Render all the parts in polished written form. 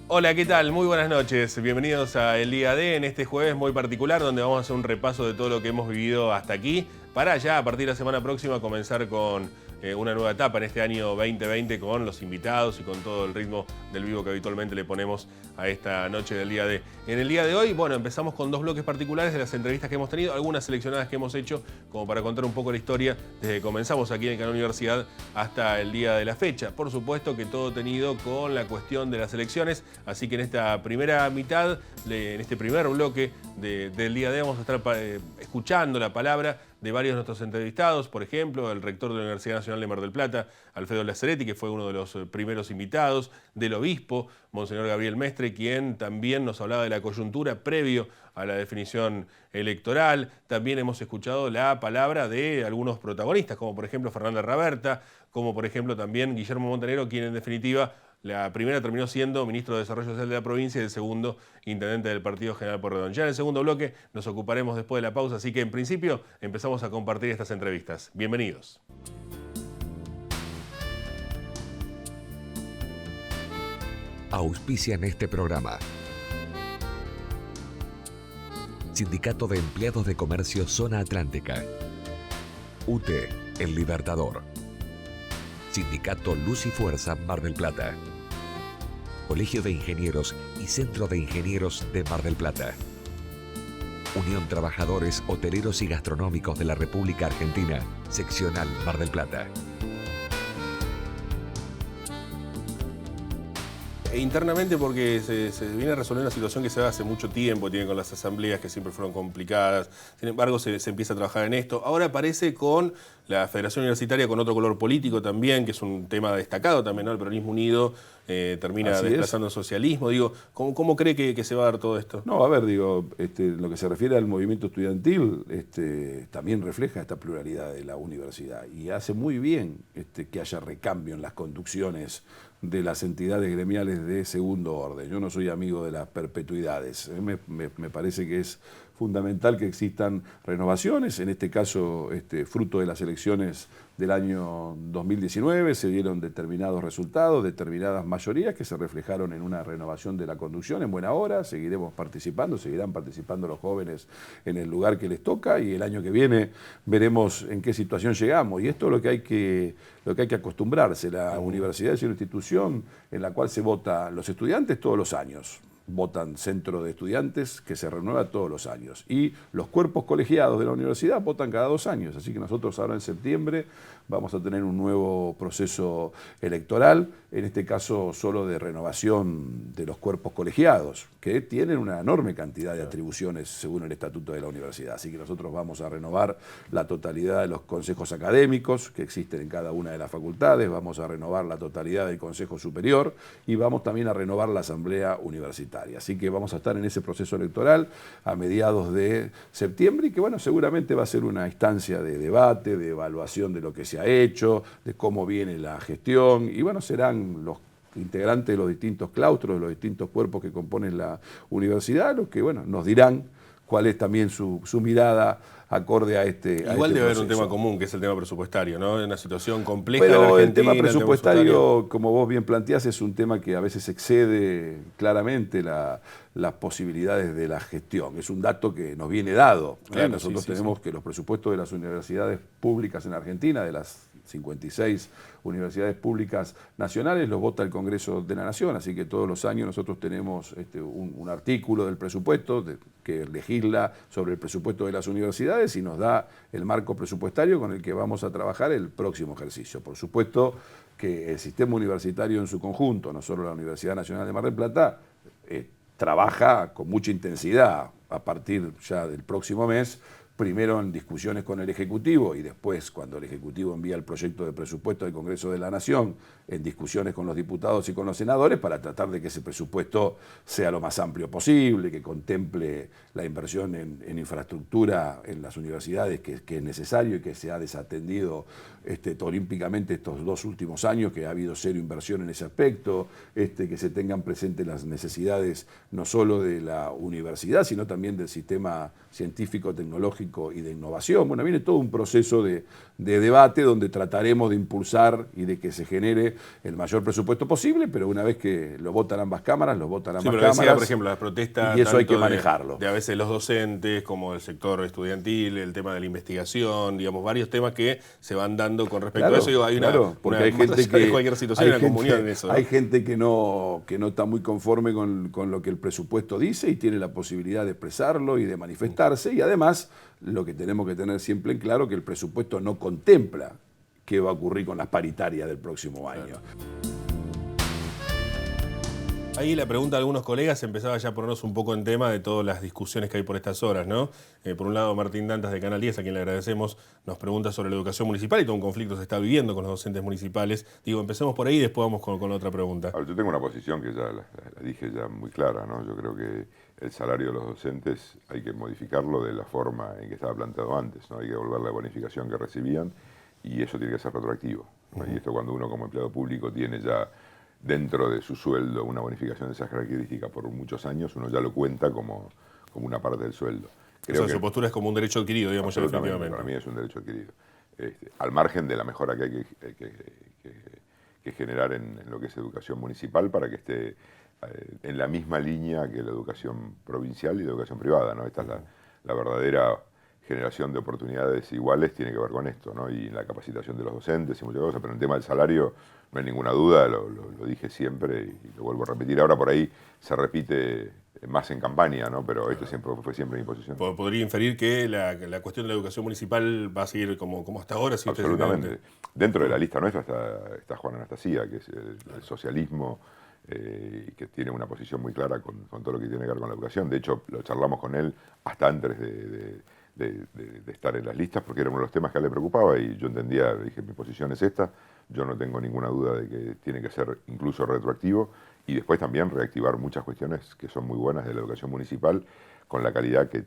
Hola, ¿qué tal? Muy buenas noches. Bienvenidos a El Día D en este jueves muy particular donde vamos a hacer un repaso de todo lo que hemos vivido hasta aquí para ya a partir de la semana próxima comenzar con una nueva etapa en este año 2020 con los invitados y con todo el ritmo del vivo que habitualmente le ponemos a esta noche del Día D. En el día de hoy, bueno, empezamos con dos bloques particulares de las entrevistas que hemos tenido, algunas seleccionadas que hemos hecho como para contar un poco la historia desde que comenzamos aquí en el Canal Universidad hasta el día de la fecha. Por supuesto que todo tenido con la cuestión de las elecciones, así que en esta primera mitad, en este primer bloque del día de hoy vamos a estar escuchando la palabra de varios de nuestros entrevistados, por ejemplo, el rector de la Universidad Nacional de Mar del Plata, Alfredo Lazaretti, que fue uno de los primeros invitados, del obispo, Monseñor Gabriel Mestre, quien también nos hablaba de la coyuntura previo a la definición electoral. También hemos escuchado la palabra de algunos protagonistas, como por ejemplo Fernanda Raberta, como por ejemplo también Guillermo Montenegro, quien en definitiva la primera terminó siendo ministro de Desarrollo Social de la provincia y el segundo intendente del Partido General Pueyrredón. Ya en el segundo bloque nos ocuparemos después de la pausa, así que en principio empezamos a compartir estas entrevistas. Bienvenidos. Auspician este programa. Sindicato de Empleados de Comercio Zona Atlántica. UTE, El Libertador. Sindicato Luz y Fuerza Mar del Plata. Colegio de Ingenieros y Centro de Ingenieros de Mar del Plata. Unión Trabajadores Hoteleros y Gastronómicos de la República Argentina, Seccional Mar del Plata. Internamente porque se viene a resolver una situación que se da hace mucho tiempo, tiene con las asambleas que siempre fueron complicadas, sin embargo se empieza a trabajar en esto. Ahora aparece con la Federación Universitaria con otro color político también, que es un tema destacado también, ¿no? El peronismo unido termina Así desplazando el socialismo. Digo, ¿cómo cree que se va a dar todo esto? No, a ver, digo, lo que se refiere al movimiento estudiantil, también refleja esta pluralidad de la universidad y hace muy bien que haya recambio en las conducciones de las entidades gremiales de segundo orden. Yo no soy amigo de las perpetuidades. Me parece que es fundamental que existan renovaciones. En este caso, fruto de las elecciones del año 2019, se dieron determinados resultados, determinadas mayorías que se reflejaron en una renovación de la conducción en buena hora. Seguiremos participando, seguirán participando los jóvenes en el lugar que les toca y el año que viene veremos en qué situación llegamos. Y esto es lo que hay que acostumbrarse. La universidad es una institución en la cual se vota los estudiantes todos los años. Votan centro de estudiantes que se renueva todos los años. Y los cuerpos colegiados de la universidad votan cada 2 años. Así que nosotros ahora en septiembre vamos a tener un nuevo proceso electoral, en este caso solo de renovación de los cuerpos colegiados, que tienen una enorme cantidad de atribuciones según el estatuto de la universidad. Así que nosotros vamos a renovar la totalidad de los consejos académicos que existen en cada una de las facultades, vamos a renovar la totalidad del consejo superior y vamos también a renovar la asamblea universitaria. Así que vamos a estar en ese proceso electoral a mediados de septiembre y que bueno, seguramente va a ser una instancia de debate, de evaluación de lo que se ha hecho, de cómo viene la gestión y bueno, serán los integrantes de los distintos claustros, de los distintos cuerpos que componen la universidad, los que bueno, nos dirán cuál es también su mirada acorde a este Igual debe haber un proceso. tema común, que es el tema presupuestario, ¿no? Es una situación compleja Pero en Argentina. el tema presupuestario, como vos bien planteás, es un tema que a veces excede claramente las posibilidades de la gestión. Es un dato que nos viene dado. Claro, Nosotros tenemos que los presupuestos de las universidades públicas en Argentina, de las 56 universidades públicas nacionales, los vota el Congreso de la Nación, así que todos los años nosotros tenemos un artículo del presupuesto que legisla sobre el presupuesto de las universidades y nos da el marco presupuestario con el que vamos a trabajar el próximo ejercicio. Por supuesto que el sistema universitario en su conjunto, no solo la Universidad Nacional de Mar del Plata, trabaja con mucha intensidad a partir ya del próximo mes, primero en discusiones con el Ejecutivo y después, cuando el Ejecutivo envía el proyecto de presupuesto al Congreso de la Nación, en discusiones con los diputados y con los senadores para tratar de que ese presupuesto sea lo más amplio posible, que contemple la inversión en infraestructura en las universidades que es necesario y que se ha desatendido olímpicamente estos 2 últimos años, que ha habido cero inversión en ese aspecto, que se tengan presentes las necesidades no solo de la universidad, sino también del sistema científico, tecnológico tecnológico y de innovación. Bueno, viene todo un proceso de debate donde trataremos de impulsar y de que se genere el mayor presupuesto posible, pero una vez que lo votan ambas cámaras, lo votan ambas cámaras. Decía, por ejemplo, las protestas y eso hay que manejarlo. De a veces los docentes, como el sector estudiantil, el tema de la investigación, digamos, varios temas que se van dando con respecto a eso. Digo, hay porque hay gente que cualquier situación, hay comunión en eso, ¿no? Hay gente que no está muy conforme con lo que el presupuesto dice y tiene la posibilidad de expresarlo y de manifestarse, y además lo que tenemos que tener siempre en claro que el presupuesto no contempla qué va a ocurrir con las paritarias del próximo año. Claro. Ahí la pregunta de algunos colegas empezaba ya a ponernos un poco en tema de todas las discusiones que hay por estas horas, ¿no? Por un lado, Martín Dantas de Canal 10, a quien le agradecemos, nos pregunta sobre la educación municipal y todo un conflicto se está viviendo con los docentes municipales. Digo, empecemos por ahí y después vamos con otra pregunta. Ahora, yo tengo una posición que ya la dije ya muy clara, ¿no? Yo creo que el salario de los docentes hay que modificarlo de la forma en que estaba planteado antes, ¿no? Hay que devolver la bonificación que recibían y eso tiene que ser retroactivo, ¿no? Y esto cuando uno como empleado público tiene ya dentro de su sueldo una bonificación de esas características por muchos años, uno ya lo cuenta como una parte del sueldo. Creo que su postura es como un derecho adquirido, digamos, ya definitivamente. Para mí es un derecho adquirido. Al margen de la mejora que hay que generar en lo que es educación municipal para que esté en la misma línea que la educación provincial y la educación privada, ¿no? Esta es la verdadera generación de oportunidades iguales, tiene que ver con esto, ¿no? Y la capacitación de los docentes y muchas cosas, pero en el tema del salario no hay ninguna duda, lo dije siempre y lo vuelvo a repetir. Ahora por ahí se repite más en campaña, ¿no? Pero esto fue siempre mi posición. Podría inferir que la cuestión de la educación municipal va a seguir como hasta ahora. Si absolutamente. Dentro de la lista nuestra está Juan Anastasia, que es el socialismo, que tiene una posición muy clara con todo lo que tiene que ver con la educación. De hecho, lo charlamos con él hasta antes de estar en las listas, porque era uno de los temas que a él le preocupaba y yo entendía, dije, mi posición es esta, yo no tengo ninguna duda de que tiene que ser incluso retroactivo y después también reactivar muchas cuestiones que son muy buenas de la educación municipal con la calidad que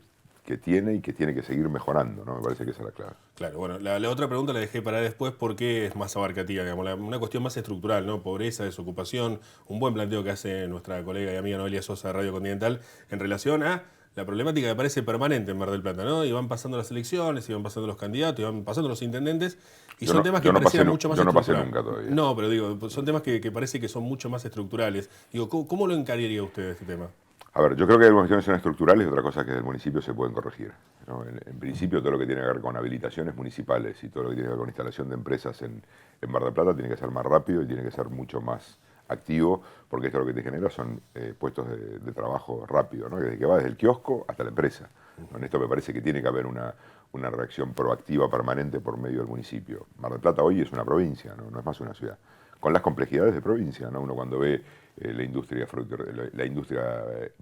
tiene y que tiene que seguir mejorando, ¿no? Me parece que esa es la clave. Claro, bueno, la otra pregunta la dejé para después porque es más abarcativa, digamos, una cuestión más estructural, ¿no? Pobreza, desocupación, un buen planteo que hace nuestra colega y amiga Noelia Sosa de Radio Continental en relación a la problemática que parece permanente en Mar del Plata, ¿no? Y van pasando las elecciones, y van pasando los candidatos, y van pasando los intendentes, y son temas que parecían mucho más estructurales. Yo no pasé nunca todavía. No, pero digo, son temas que parece que son mucho más estructurales. Digo, ¿cómo lo encararía usted este tema? A ver, yo creo que algunas cuestiones son estructurales y otra cosa que del municipio se pueden corregir, ¿no? En principio, todo lo que tiene que ver con habilitaciones municipales y todo lo que tiene que ver con instalación de empresas en Mar del Plata tiene que ser más rápido y tiene que ser mucho más activo, porque esto lo que te genera son puestos de trabajo rápido, ¿no? Que va desde el kiosco hasta la empresa. En esto me parece que tiene que haber una reacción proactiva permanente por medio del municipio. Mar del Plata hoy es una provincia, ¿no? No es más una ciudad. Con las complejidades de provincia, ¿no? Uno cuando ve la industria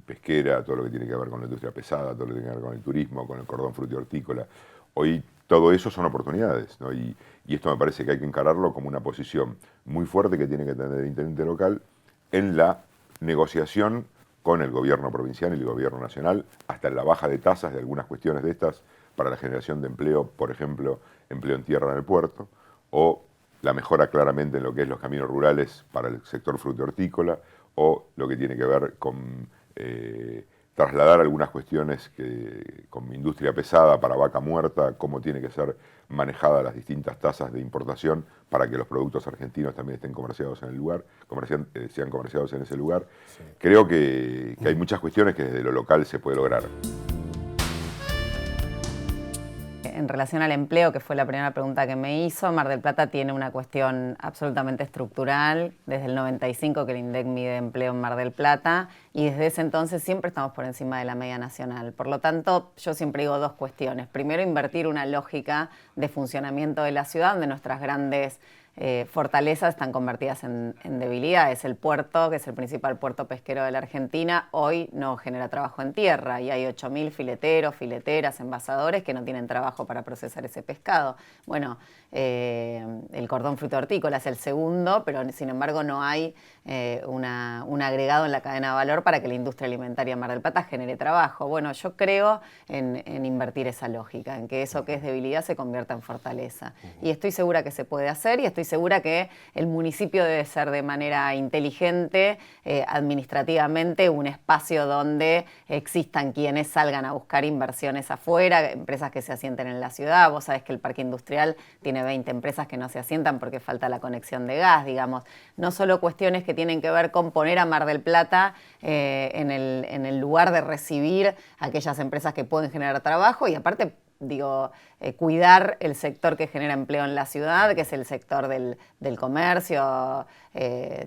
pesquera, todo lo que tiene que ver con la industria pesada, todo lo que tiene que ver con el turismo, con el cordón frutihortícola, hoy todo eso son oportunidades, ¿no? Y esto me parece que hay que encararlo como una posición muy fuerte que tiene que tener el intendente local en la negociación con el gobierno provincial y el gobierno nacional, hasta en la baja de tasas de algunas cuestiones de estas para la generación de empleo, por ejemplo, empleo en tierra en el puerto, o la mejora claramente en lo que es los caminos rurales para el sector frutihortícola, o lo que tiene que ver con trasladar algunas cuestiones con industria pesada para vaca muerta, cómo tiene que ser manejadas las distintas tasas de importación para que los productos argentinos también estén comerciados en el lugar, sean comerciados en ese lugar. Sí. Creo que hay muchas cuestiones que desde lo local se puede lograr. En relación al empleo, que fue la primera pregunta que me hizo, Mar del Plata tiene una cuestión absolutamente estructural. Desde el 95 que el INDEC mide empleo en Mar del Plata y desde ese entonces siempre estamos por encima de la media nacional. Por lo tanto, yo siempre digo dos cuestiones. Primero, invertir una lógica de funcionamiento de la ciudad, donde nuestras grandes fortalezas están convertidas en debilidades. El puerto, que es el principal puerto pesquero de la Argentina, hoy no genera trabajo en tierra y hay 8.000 fileteros, fileteras, envasadores que no tienen trabajo para procesar ese pescado. Bueno, el cordón frutihortícola es el segundo, pero sin embargo no hay un agregado en la cadena de valor para que la industria alimentaria en Mar del Plata genere trabajo. Bueno, yo creo en invertir esa lógica, en que eso que es debilidad se convierta en fortaleza. Y estoy segura que se puede hacer, y estoy segura que el municipio debe ser de manera inteligente, administrativamente, un espacio donde existan quienes salgan a buscar inversiones afuera, empresas que se asienten en la ciudad. Vos sabés que el parque industrial tiene 20 empresas que no se asientan porque falta la conexión de gas, digamos. No solo cuestiones que tienen que ver con poner a Mar del Plata en el lugar de recibir a aquellas empresas que pueden generar trabajo, y aparte, digo, cuidar el sector que genera empleo en la ciudad, que es el sector del comercio,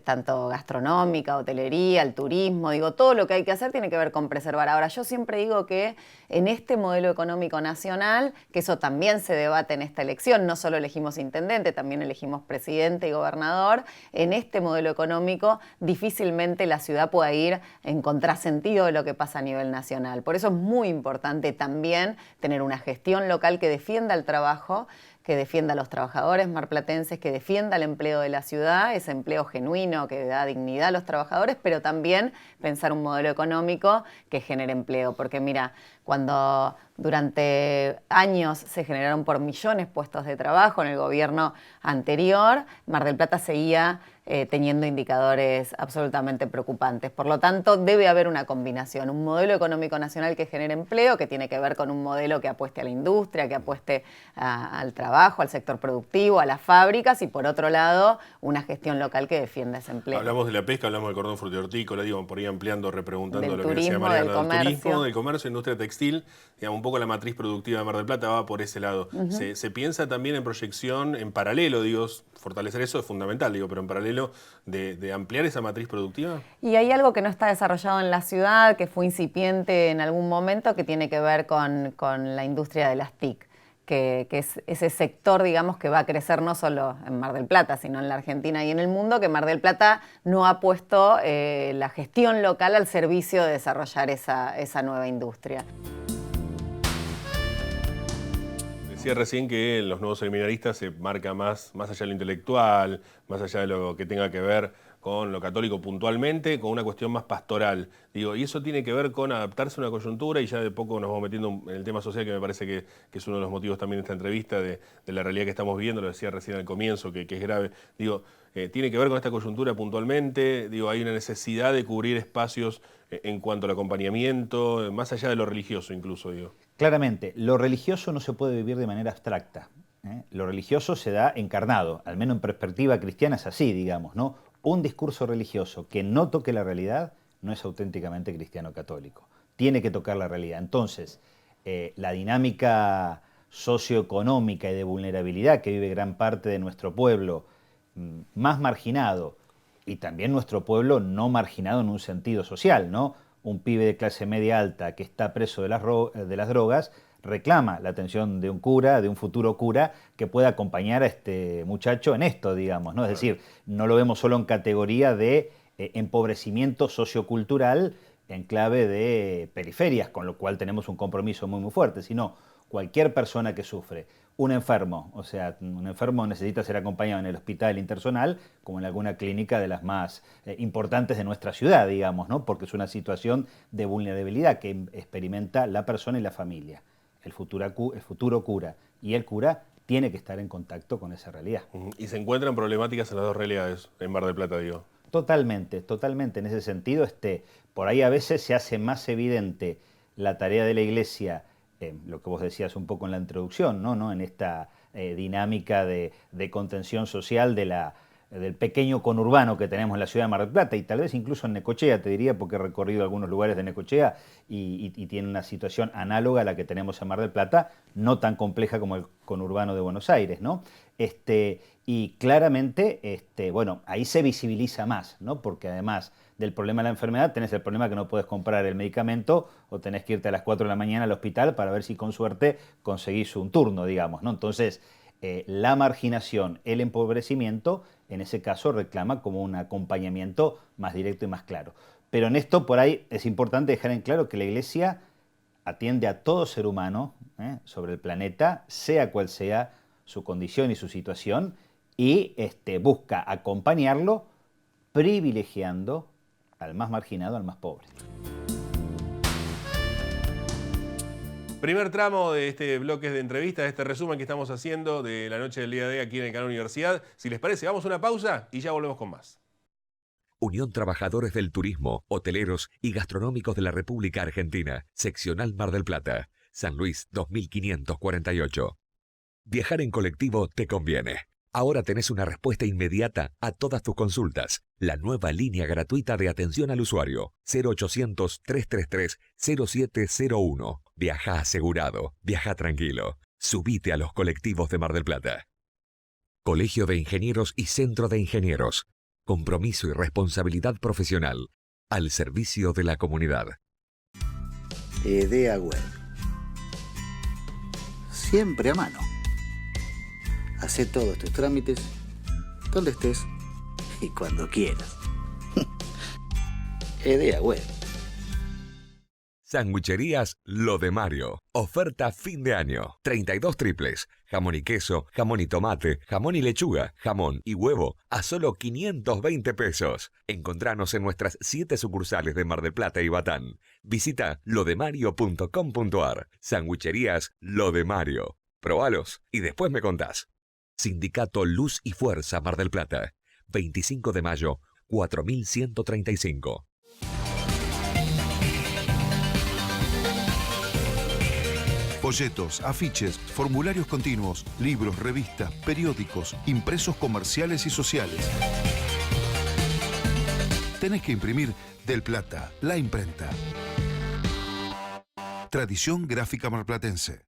tanto gastronómica, hotelería, el turismo. Digo, todo lo que hay que hacer tiene que ver con preservar. Ahora, yo siempre digo que en este modelo económico nacional, que eso también se debate en esta elección, no solo elegimos intendente, también elegimos presidente y gobernador, en este modelo económico difícilmente la ciudad pueda ir en contrasentido de lo que pasa a nivel nacional. Por eso es muy importante también tener una gestión local que defienda el trabajo, que defienda a los trabajadores marplatenses, que defienda el empleo de la ciudad, ese empleo genuino que da dignidad a los trabajadores, pero también pensar un modelo económico que genere empleo. Porque mira, cuando durante años se generaron por millones puestos de trabajo en el gobierno anterior, Mar del Plata seguía teniendo indicadores absolutamente preocupantes. Por lo tanto, debe haber una combinación, un modelo económico nacional que genere empleo, que tiene que ver con un modelo que apueste a la industria, que apueste al trabajo, al sector productivo, a las fábricas, y por otro lado, una gestión local que defienda ese empleo. Hablamos de la pesca, hablamos del cordón frutihortícola, digo, por ahí ampliando, repreguntando Del lo que decía turismo, Mariana, del turismo, del comercio, industria textil, digamos, un poco la matriz productiva de Mar del Plata va por ese lado. Se piensa también en proyección, en paralelo, digo, fortalecer eso es fundamental, digo, pero en paralelo de ampliar esa matriz productiva. Y hay algo que no está desarrollado en la ciudad, que fue incipiente en algún momento, que tiene que ver con la industria de las TIC, que es ese sector, digamos, que va a crecer no solo en Mar del Plata, sino en la Argentina y en el mundo, que Mar del Plata no ha puesto la gestión local al servicio de desarrollar esa nueva industria. Decía recién que en los nuevos seminaristas se marca más allá de lo intelectual, más allá de lo que tenga que ver con lo católico puntualmente, con una cuestión más pastoral. Digo, y eso tiene que ver con adaptarse a una coyuntura, y ya de poco nos vamos metiendo en el tema social, que me parece que es uno de los motivos también de esta entrevista, de la realidad que estamos viviendo, lo decía recién al comienzo, que es grave. Digo, tiene que ver con esta coyuntura puntualmente, digo, hay una necesidad de cubrir espacios en cuanto al acompañamiento, más allá de lo religioso incluso, digo. Claramente, lo religioso no se puede vivir de manera abstracta. Lo religioso se da encarnado, al menos en perspectiva cristiana es así, digamos, ¿no? Un discurso religioso que no toque la realidad no es auténticamente cristiano-católico. Tiene que tocar la realidad. Entonces, la dinámica socioeconómica y de vulnerabilidad que vive gran parte de nuestro pueblo más marginado, y también nuestro pueblo no marginado en un sentido social, ¿no? Un pibe de clase media alta que está preso de las drogas reclama la atención de un cura, de un futuro cura, que pueda acompañar a este muchacho en esto, digamos, ¿no? Es decir, no lo vemos solo en categoría de empobrecimiento sociocultural en clave de periferias, con lo cual tenemos un compromiso muy fuerte, sino cualquier persona que sufre, un enfermo, o sea, un enfermo necesita ser acompañado en el hospital intersonal, como en alguna clínica de las más importantes de nuestra ciudad, digamos, ¿no? Porque es una situación de vulnerabilidad que experimenta la persona y la familia. El futuro cura y el cura tiene que estar en contacto con esa realidad. Y se encuentran problemáticas en las dos realidades, en Mar del Plata, digo. Totalmente. En ese sentido, por ahí a veces se hace más evidente la tarea de la Iglesia, lo que vos decías un poco en la introducción, ¿no? En esta dinámica de contención social del pequeño conurbano que tenemos en la ciudad de Mar del Plata, y tal vez incluso en Necochea, te diría, porque he recorrido algunos lugares de Necochea y tiene una situación análoga a la que tenemos en Mar del Plata, no tan compleja como el conurbano de Buenos Aires, ¿no? Y claramente, bueno, ahí se visibiliza más, ¿no? Porque además del problema de la enfermedad, tenés el problema que no puedes comprar el medicamento o tenés que irte a las 4 de la mañana al hospital para ver si con suerte conseguís un turno, digamos, ¿no? Entonces, la marginación, el empobrecimiento, en ese caso reclama como un acompañamiento más directo y más claro. Pero en esto, por ahí, es importante dejar en claro que la Iglesia atiende a todo ser humano sobre el planeta, sea cual sea su condición y su situación, y busca acompañarlo privilegiando al más marginado, al más pobre. Primer tramo de este bloque de entrevistas, de este resumen que estamos haciendo de la noche del día de aquí en el Canal Universidad. Si les parece, vamos a una pausa y ya volvemos con más. Unión Trabajadores del Turismo, Hoteleros y Gastronómicos de la República Argentina, Seccional Mar del Plata, San Luis 2548. Viajar en colectivo te conviene. Ahora tenés una respuesta inmediata a todas tus consultas. La nueva línea gratuita de atención al usuario, 0800-333-0701. Viaja asegurado, viaja tranquilo. Subite a los colectivos de Mar del Plata. Colegio de Ingenieros y Centro de Ingenieros. Compromiso y responsabilidad profesional. Al servicio de la comunidad. EDEA Web. Siempre a mano. Hacé todos tus trámites donde estés y cuando quieras. EDEA Web. Sanguicherías Lo de Mario. Oferta fin de año. 32 triples. Jamón y queso, jamón y tomate, jamón y lechuga, jamón y huevo a solo 520 pesos. Encontranos en nuestras 7 sucursales de Mar del Plata y Batán. Visita lodemario.com.ar. Sanguicherías Lo de Mario. Probalos y después me contás. Sindicato Luz y Fuerza Mar del Plata. 25 de mayo, 4135. Folletos, afiches, formularios continuos, libros, revistas, periódicos, impresos comerciales y sociales. Tenés que imprimir Del Plata, la imprenta. Tradición gráfica marplatense.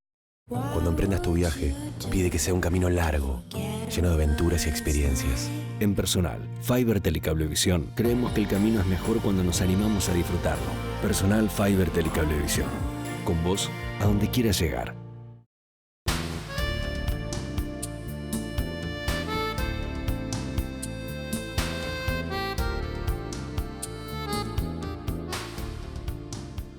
Cuando emprendas tu viaje, pide que sea un camino largo, lleno de aventuras y experiencias. En Personal, Fiber Telecablevisión, creemos que el camino es mejor cuando nos animamos a disfrutarlo. Personal Fiber Telecablevisión. Con vos, a donde quieras llegar.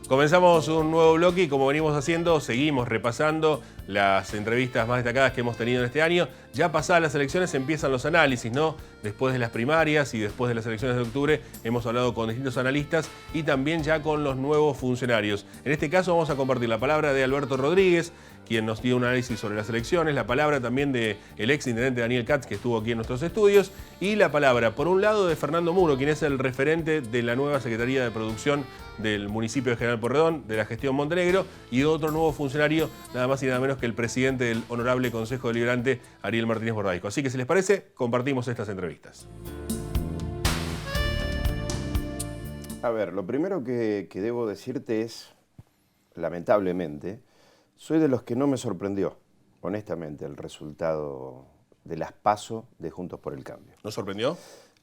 Comenzamos un nuevo bloque y como venimos haciendo, seguimos repasando las entrevistas más destacadas que hemos tenido en este año. Ya pasadas las elecciones empiezan los análisis, ¿no? Después de las primarias y después de las elecciones de octubre hemos hablado con distintos analistas y también ya con los nuevos funcionarios. En este caso vamos a compartir la palabra de Alberto Rodríguez, quien nos dio un análisis sobre las elecciones, la palabra también del ex intendente Daniel Katz, que estuvo aquí en nuestros estudios, y la palabra, por un lado, de Fernando Muro, quien es el referente de la nueva Secretaría de Producción del municipio de General Porredón, de la gestión Montenegro, y de otro nuevo funcionario, nada más y nada menos que el presidente del Honorable Consejo Deliberante, Ariel Martínez Bordaico. Así que, si les parece, compartimos estas entrevistas. A ver, lo primero que debo decirte es, lamentablemente, soy de los que no me sorprendió, honestamente, el resultado de las PASO de Juntos por el Cambio. ¿No sorprendió?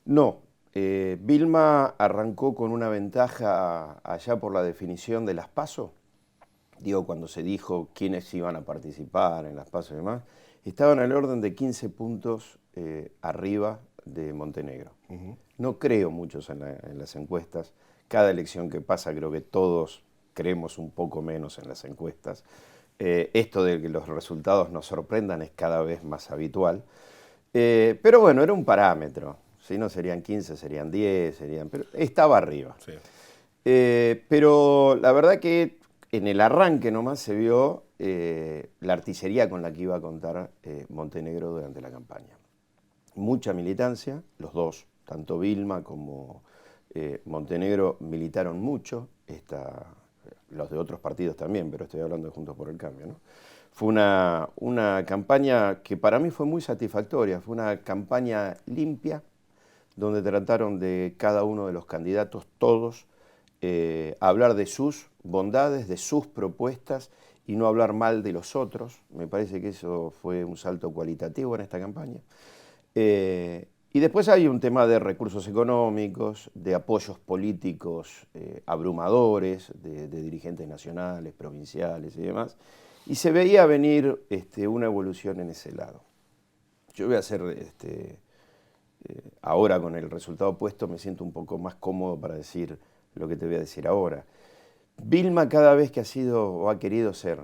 No. Vilma arrancó con una ventaja allá por la definición de las PASO. Digo, cuando se dijo quiénes iban a participar en las PASO y demás, estaban al orden de 15 puntos arriba de Montenegro. No creo muchos en las encuestas. Cada elección que pasa creo que todos creemos un poco menos en las encuestas. Esto de que los resultados nos sorprendan es cada vez más habitual. Pero bueno, era un parámetro. Si no serían 15, serían 10, pero estaba arriba. Sí. Pero la verdad que en el arranque nomás se vio la artillería con la que iba a contar Montenegro durante la campaña. Mucha militancia, los dos, tanto Vilma como Montenegro militaron mucho, los de otros partidos también, pero estoy hablando de Juntos por el Cambio, ¿no? Fue una campaña que para mí fue muy satisfactoria, fue una campaña limpia, donde trataron de cada uno de los candidatos, todos, hablar de sus bondades, de sus propuestas y no hablar mal de los otros. Me parece que eso fue un salto cualitativo en esta campaña. Y después hay un tema de recursos económicos, de apoyos políticos abrumadores, de dirigentes nacionales, provinciales y demás. Y se veía venir una evolución en ese lado. Yo voy a hacer, ahora con el resultado puesto, me siento un poco más cómodo para decir lo que te voy a decir ahora. Vilma cada vez que ha sido o ha querido ser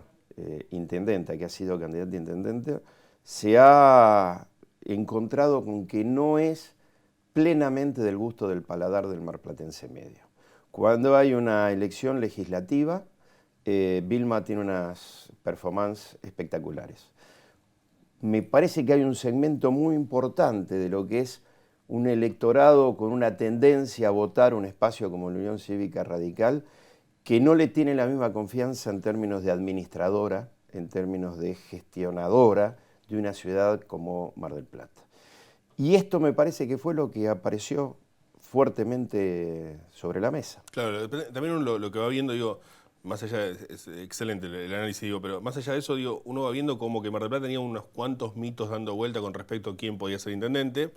intendenta, que ha sido candidata a intendente, se ha encontrado con que no es plenamente del gusto del paladar del marplatense medio. Cuando hay una elección legislativa, Vilma tiene unas performances espectaculares. Me parece que hay un segmento muy importante de lo que es un electorado con una tendencia a votar un espacio como la Unión Cívica Radical, que no le tiene la misma confianza en términos de administradora, en términos de gestionadora de una ciudad como Mar del Plata. Y esto me parece que fue lo que apareció fuertemente sobre la mesa. Claro, también uno lo que va viendo, digo, más allá, es excelente el análisis, digo, pero más allá de eso, digo, uno va viendo como que Mar del Plata tenía unos cuantos mitos dando vuelta con respecto a quién podía ser intendente,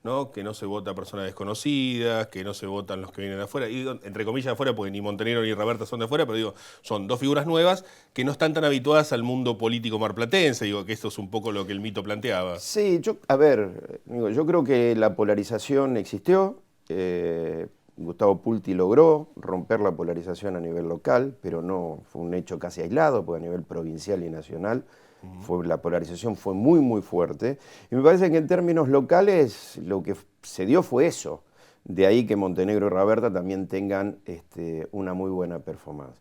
¿no? Que no se vota a personas desconocidas, que no se votan los que vienen de afuera, y digo, entre comillas de afuera, porque ni Montenegro ni Raberta son de afuera, pero digo, son dos figuras nuevas que no están tan habituadas al mundo político marplatense, digo, que esto es un poco lo que el mito planteaba. Sí, yo creo que la polarización existió. Gustavo Pulti logró romper la polarización a nivel local, pero no fue un hecho casi aislado, porque a nivel provincial y nacional la polarización fue muy, muy fuerte. Y me parece que en términos locales lo que se dio fue eso. De ahí que Montenegro y Raberta también tengan una muy buena performance.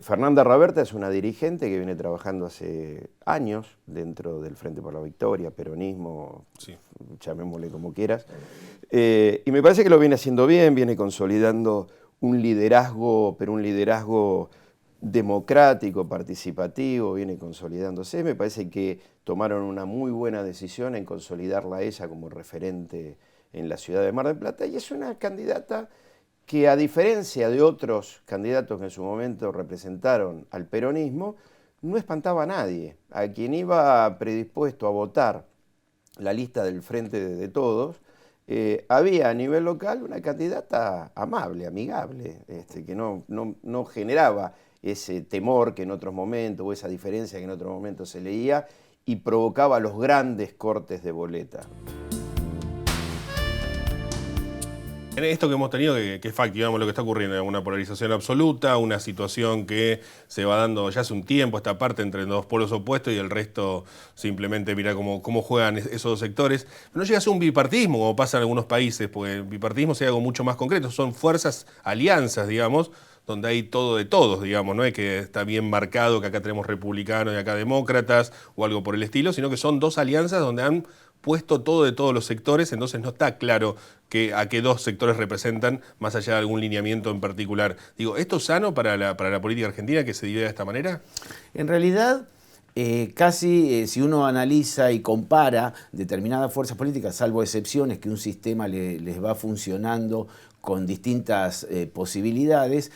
Fernanda Raberta es una dirigente que viene trabajando hace años dentro del Frente por la Victoria, peronismo, sí, llamémosle como quieras. Y me parece que lo viene haciendo bien, viene consolidando un liderazgo, pero un liderazgo democrático, participativo, viene consolidándose. Me parece que tomaron una muy buena decisión en consolidarla a ella como referente en la ciudad de Mar del Plata, y es una candidata que, a diferencia de otros candidatos que en su momento representaron al peronismo, no espantaba a nadie. A quien iba predispuesto a votar la lista del Frente de Todos, había a nivel local una candidata amable, amigable, que no generaba ese temor que en otros momentos, o esa diferencia que en otros momentos se leía, y provocaba los grandes cortes de boleta. En esto que hemos tenido, que es facto, digamos, lo que está ocurriendo, una polarización absoluta, una situación que se va dando ya hace un tiempo, esta parte entre dos polos opuestos y el resto simplemente mira cómo juegan esos dos sectores. No llega a ser un bipartidismo como pasa en algunos países, porque el bipartidismo sería algo mucho más concreto, son fuerzas, alianzas, digamos, donde hay todo de todos, digamos, no es que está bien marcado que acá tenemos republicanos y acá demócratas o algo por el estilo, sino que son dos alianzas donde han puesto todo de todos los sectores, entonces no está claro a qué dos sectores representan, más allá de algún lineamiento en particular. Digo, ¿esto es sano para la política argentina que se divide de esta manera? En realidad, si uno analiza y compara determinadas fuerzas políticas, salvo excepciones que un sistema les va funcionando con distintas posibilidades,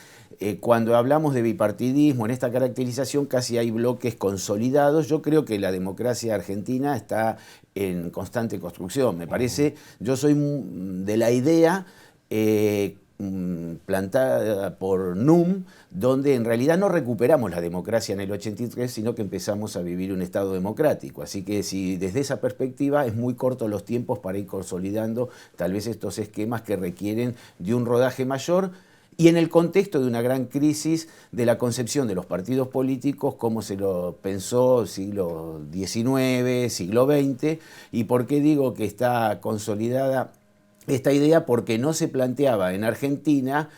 cuando hablamos de bipartidismo, en esta caracterización casi hay bloques consolidados. Yo creo que la democracia argentina está en constante construcción. Me parece, yo soy de la idea plantada por NUM, donde en realidad no recuperamos la democracia en el 83, sino que empezamos a vivir un Estado democrático. Así que si desde esa perspectiva es muy corto los tiempos para ir consolidando tal vez estos esquemas que requieren de un rodaje mayor, y en el contexto de una gran crisis de la concepción de los partidos políticos, como se lo pensó siglo XIX, siglo XX, y por qué digo que está consolidada esta idea, porque no se planteaba en Argentina,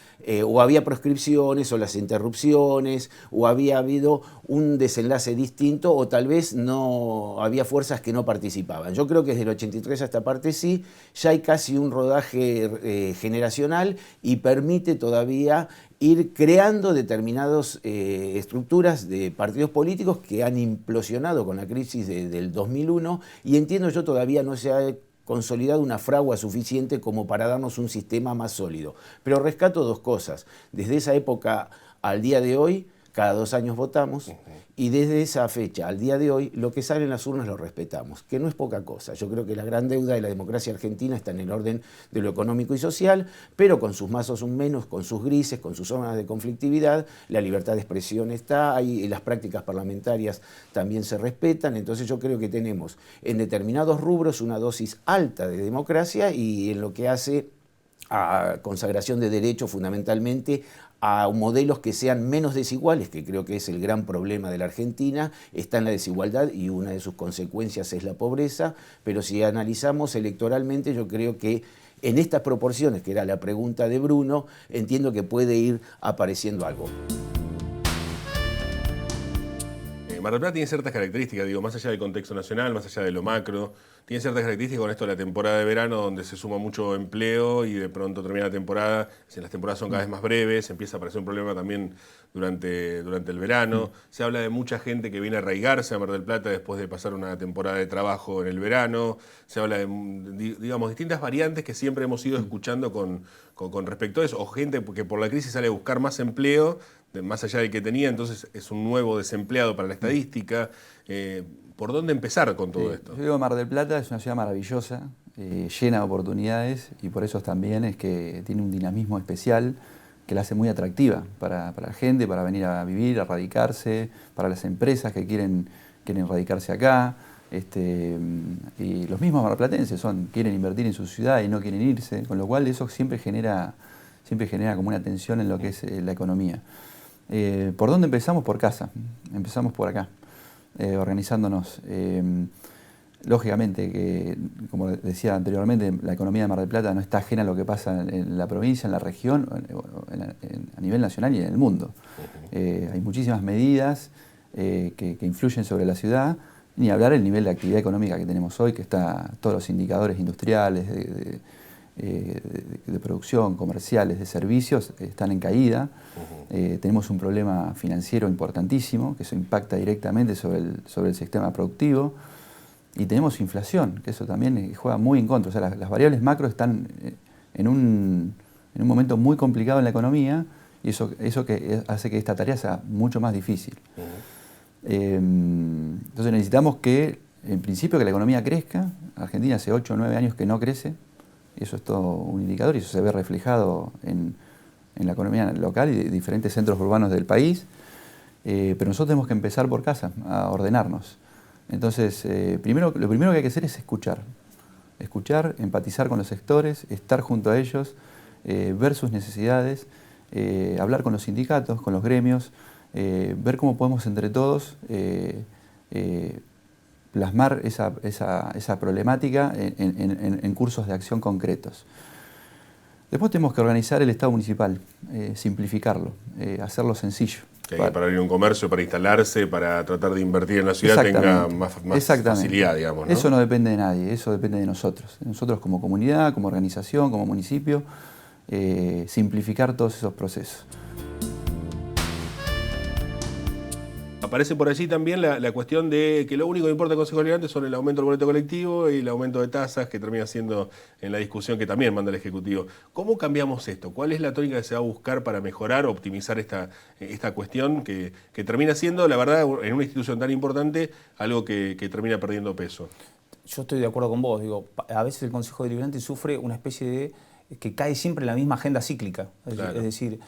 o había proscripciones o las interrupciones, o había habido un desenlace distinto, o tal vez no había fuerzas que no participaban. Yo creo que desde el 83 a esta parte sí, ya hay casi un rodaje generacional y permite todavía ir creando determinadas estructuras de partidos políticos que han implosionado con la crisis del 2001, y entiendo yo todavía no se ha consolidado una fragua suficiente como para darnos un sistema más sólido. Pero rescato dos cosas. Desde esa época al día de hoy, cada 2 años votamos, y desde esa fecha al día de hoy, lo que sale en las urnas lo respetamos, que no es poca cosa. Yo creo que la gran deuda de la democracia argentina está en el orden de lo económico y social, pero con sus más o sus menos, con sus grises, con sus zonas de conflictividad, la libertad de expresión está ahí, las prácticas parlamentarias también se respetan. Entonces yo creo que tenemos en determinados rubros una dosis alta de democracia, y en lo que hace a consagración de derechos fundamentalmente, a modelos que sean menos desiguales, que creo que es el gran problema de la Argentina, está en la desigualdad y una de sus consecuencias es la pobreza, pero si analizamos electoralmente yo creo que en estas proporciones, que era la pregunta de Bruno, entiendo que puede ir apareciendo algo. Mar del Plata tiene ciertas características, digo, más allá del contexto nacional, más allá de lo macro, tiene ciertas características con esto de la temporada de verano, donde se suma mucho empleo y de pronto termina la temporada, si las temporadas son cada vez más breves, empieza a aparecer un problema también durante el verano. Se habla de mucha gente que viene a arraigarse a Mar del Plata después de pasar una temporada de trabajo en el verano. Se habla de, digamos, distintas variantes que siempre hemos ido escuchando con respecto a eso, o gente que por la crisis sale a buscar más empleo, más allá del que tenía, entonces es un nuevo desempleado para la estadística. ¿Por dónde empezar con todo esto? Yo digo, Mar del Plata es una ciudad maravillosa, llena de oportunidades, y por eso también es que tiene un dinamismo especial que la hace muy atractiva para la gente, para venir a vivir, a radicarse, para las empresas que quieren radicarse acá. Y los mismos marplatenses quieren invertir en su ciudad y no quieren irse, con lo cual eso siempre genera como una tensión en lo que es la economía. ¿Por dónde empezamos? Por casa. Empezamos por acá, organizándonos. Lógicamente que, como decía anteriormente, la economía de Mar del Plata no está ajena a lo que pasa en la provincia, en la región, a nivel nacional y en el mundo. Hay muchísimas medidas que influyen sobre la ciudad, ni hablar del nivel de actividad económica que tenemos hoy, que está todos los indicadores industriales, de producción, comerciales, de servicios, están en caída. Tenemos un problema financiero importantísimo, que eso impacta directamente sobre el sistema productivo. Y tenemos inflación, que eso también juega muy en contra. O sea, las variables macro están en un momento muy complicado en la economía, y eso que hace que esta tarea sea mucho más difícil. Entonces necesitamos que, en principio, que la economía crezca. Argentina hace 8 o 9 años que no crece. Eso es todo un indicador y eso se ve reflejado en la economía local y de diferentes centros urbanos del país. Pero nosotros tenemos que empezar por casa, a ordenarnos. Entonces, lo primero que hay que hacer es escuchar. Escuchar, empatizar con los sectores, estar junto a ellos, ver sus necesidades, hablar con los sindicatos, con los gremios, ver cómo podemos entre todos plasmar esa problemática en cursos de acción concretos. Después tenemos que organizar el Estado municipal, simplificarlo, hacerlo sencillo. Que para abrir un comercio, para instalarse, para tratar de invertir en la ciudad tenga más facilidad, digamos, ¿no? Eso no depende de nadie, eso depende de nosotros. Nosotros como comunidad, como organización, como municipio, simplificar todos esos procesos. Aparece por allí también la cuestión de que lo único que importa al Consejo Deliberante son el aumento del boleto colectivo y el aumento de tasas, que termina siendo en la discusión que también manda el Ejecutivo. ¿Cómo cambiamos esto? ¿Cuál es la tónica que se va a buscar para mejorar o optimizar esta cuestión que termina siendo, la verdad, en una institución tan importante, algo que termina perdiendo peso? Yo estoy de acuerdo con vos. Digo, a veces el Consejo Deliberante sufre una especie de que cae siempre en la misma agenda cíclica. Claro. Es decir,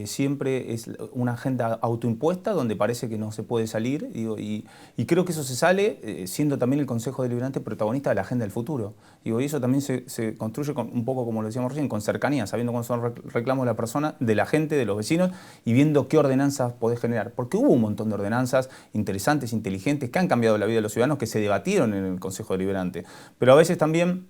siempre es una agenda autoimpuesta donde parece que no se puede salir. Digo, y creo que eso se sale siendo también el Consejo Deliberante protagonista de la agenda del futuro. Digo, y eso también se construye un poco, como lo decíamos recién, con cercanía, sabiendo cuáles son los reclamos de la persona, de la gente, de los vecinos, y viendo qué ordenanzas podés generar. Porque hubo un montón de ordenanzas interesantes, inteligentes, que han cambiado la vida de los ciudadanos, que se debatieron en el Consejo Deliberante. Pero a veces también,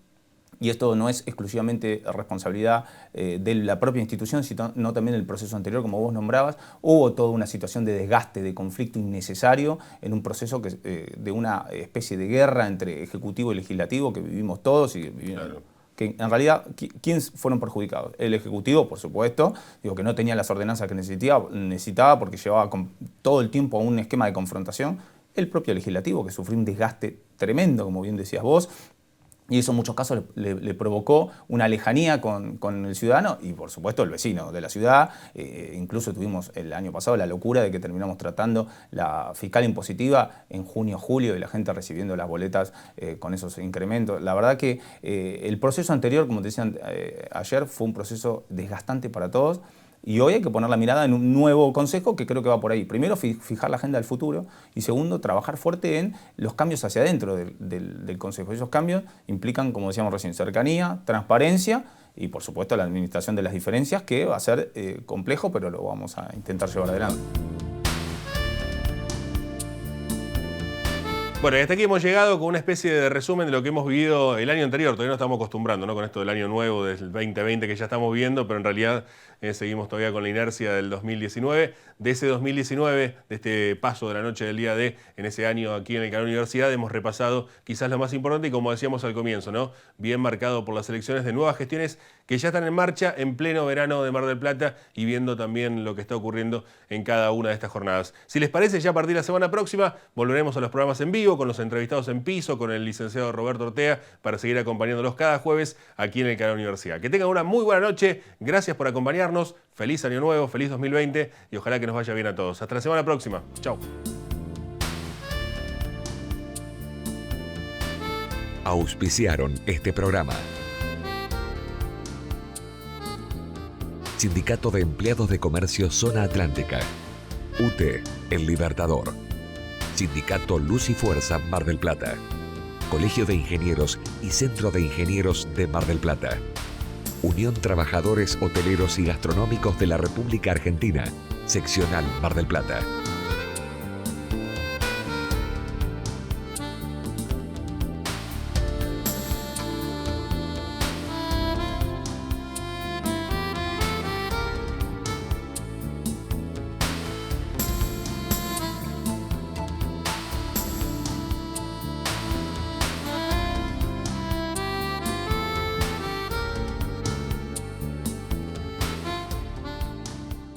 y esto no es exclusivamente responsabilidad de la propia institución, sino también del proceso anterior, como vos nombrabas, hubo toda una situación de desgaste, de conflicto innecesario en un proceso de una especie de guerra entre Ejecutivo y Legislativo que vivimos todos y claro. Que en realidad, ¿quiénes fueron perjudicados? El Ejecutivo, por supuesto, digo que no tenía las ordenanzas que necesitaba porque llevaba todo el tiempo a un esquema de confrontación. El propio Legislativo, que sufrió un desgaste tremendo, como bien decías vos, y eso en muchos casos le provocó una lejanía con el ciudadano y, por supuesto, el vecino de la ciudad. Incluso tuvimos el año pasado la locura de que terminamos tratando la fiscal impositiva en junio, julio, y la gente recibiendo las boletas con esos incrementos. La verdad que el proceso anterior, como te decían ayer, fue un proceso desgastante para todos. Y hoy hay que poner la mirada en un nuevo consejo que creo que va por ahí. Primero, fijar la agenda del futuro y segundo, trabajar fuerte en los cambios hacia adentro del consejo. Esos cambios implican, como decíamos recién, cercanía, transparencia y, por supuesto, la administración de las diferencias, que va a ser complejo, pero lo vamos a intentar llevar adelante. Bueno, y hasta aquí hemos llegado con una especie de resumen de lo que hemos vivido el año anterior. Todavía no estamos acostumbrando, ¿no? Con esto del año nuevo, del 2020 que ya estamos viendo, pero en realidad seguimos todavía con la inercia del 2019. De ese 2019, de este paso de la noche del día D, en ese año aquí en el Canal Universidad, hemos repasado quizás lo más importante y como decíamos al comienzo, ¿no? Bien marcado por las elecciones de nuevas gestiones que ya están en marcha en pleno verano de Mar del Plata y viendo también lo que está ocurriendo en cada una de estas jornadas. Si les parece, ya a partir de la semana próxima volveremos a los programas en vivo, con los entrevistados en piso, con el licenciado Roberto Ortea, para seguir acompañándolos cada jueves aquí en el Canal Universidad. Que tengan una muy buena noche, gracias por acompañarnos, feliz año nuevo, feliz 2020 y ojalá que nos vaya bien a todos. Hasta la semana próxima. Chau. Auspiciaron este programa. Sindicato de Empleados de Comercio Zona Atlántica. UTE, El Libertador. Sindicato Luz y Fuerza Mar del Plata. Colegio de Ingenieros y Centro de Ingenieros de Mar del Plata. Unión Trabajadores Hoteleros y Gastronómicos de la República Argentina. Seccional Mar del Plata.